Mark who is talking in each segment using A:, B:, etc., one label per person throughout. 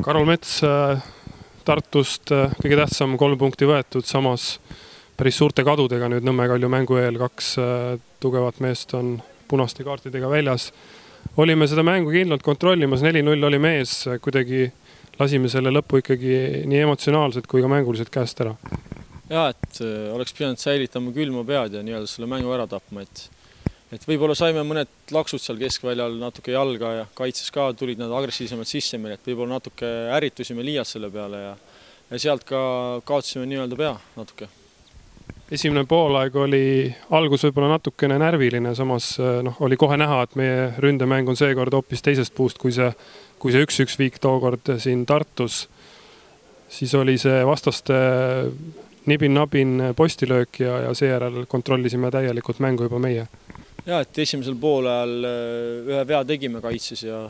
A: Karol Mets Tartust kõige tähtsam 3 punkti võetud, samas päris suurte kadudega nüüd Nõmme Kalju mängu eel 2 tugevat meest on punaste kaartidega väljas. Olime seda mängu kindlalt kontrollimas, 4-0 oli mees, kuidagi lasime selle lõppu ikkagi nii emotsionaalselt kui ka mänguliselt käest ära.
B: Ja, et oleks pidanud säilitama külma pead ja nii-öelda selle mängu ära tapma, et võib-olla saime mõned laksud seal keskväljal natuke jalga ja kaitses ka tulid nad agressiivsemalt sisse meil, et võib-olla natuke ärritusime liialt selle peale ja sealt ka kaotasime nii-öelda pea natuke.
A: Esimene poolaeg oli algus võib-olla natukene närviline, samas oli kohe näha, et meie ründemäng on seekord hoopis teisest puust, kui see 1-1 viik tookord siin Tartus. Siis oli see vastaste nibin-nabin postilöök ja seejärel kontrollisime täielikult mängu juba meie.
B: Ja, et esimesel poolajal ühe vea tegime kaitses ja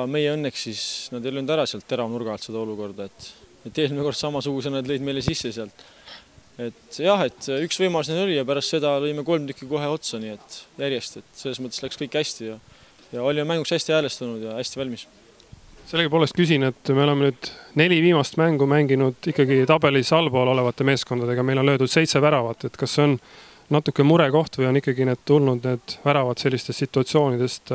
B: meie õnneks siis nad ei löönud ära sealt teravnurga alt seda olukorda, et eelmine kord samasuguse nad lõid meile sisse sealt. Et jah, et üks võimalus neil oli ja pärast seda lõime 3 tükki kohe otsa, nii et järjest, et selles mõttes läks kõik hästi ja olime mänguks hästi häälestunud ja hästi valmis.
A: Sellegipoolest küsin, et me oleme nüüd 4 viimast mängu mänginud ikkagi tabelis allpool olevate meeskondadega, meil on löödud 7 väravat, et kas see on natuke murekoht või on ikkagi need tulnud need väravad sellistest situatsioonidest,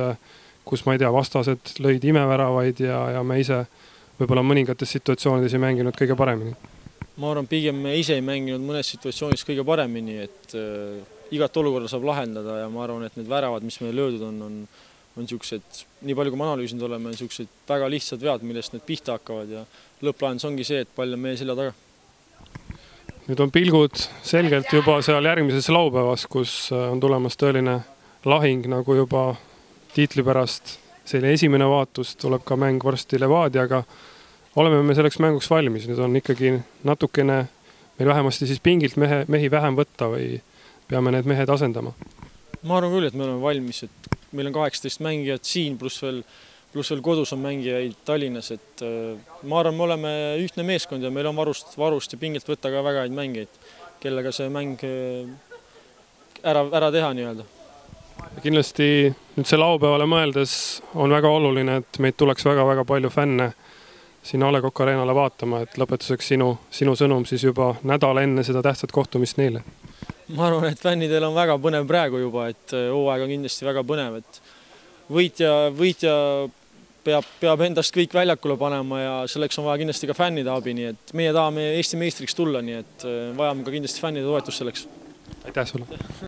A: kus ma ei tea, vastased lõid imeväravaid ja me ise võib-olla mõningates situatsioonides ei mänginud kõige paremini?
B: Ma arvan, pigem me ise ei mänginud mõnes situatsioonis kõige paremini, et igat olukorda saab lahendada ja ma arvan, et need väravad, mis meil löödud on niisugused, nii palju kui me analüüsinud oleme, niisugused väga lihtsad vead, millest need pihta hakkavad ja lõpplahendus ongi see, et pall on meie selja taga.
A: Nüüd on pilgud selgelt juba seal järgmises laupäevas, kus on tulemas tõeline lahing nagu juba tiitli pärast. Selline esimene vaatus tuleb ka mäng varsti Levadiaga. Oleme me selleks mänguks valmis. Nüüd on ikkagi natukene meil vähemasti siis pingilt mehi vähem võtta või peame need mehed asendama?
B: Ma arvan küll, et me oleme valmis, et meil on 18 mängijat siin, pluss veel kodus on mängijaid Tallinnas, et ma arvan, me oleme ühtne meeskond ja meil on varust ja pingilt võtta ka väga häid mängijaid, kellega see mäng ära teha nii-öelda.
A: Kindlasti nüüd see laupäevale mõeldes on väga oluline, et meid tuleks väga-väga palju fänne siin A. Le Coq Arenale vaatama, et lõpetuseks sinu sõnum siis juba nädal enne seda tähtsat kohtumist neile.
B: Ma arvan, et fännidel on väga põnev praegu juba, et hooaeg on kindlasti väga põnev, et võitja peab endast kõik väljakule panema ja selleks on vaja kindlasti ka fännide abi, nii et meie tahame Eesti meistriks tulla, nii et vajame ka kindlasti fännide toetust selleks.
A: Aitäh sulle!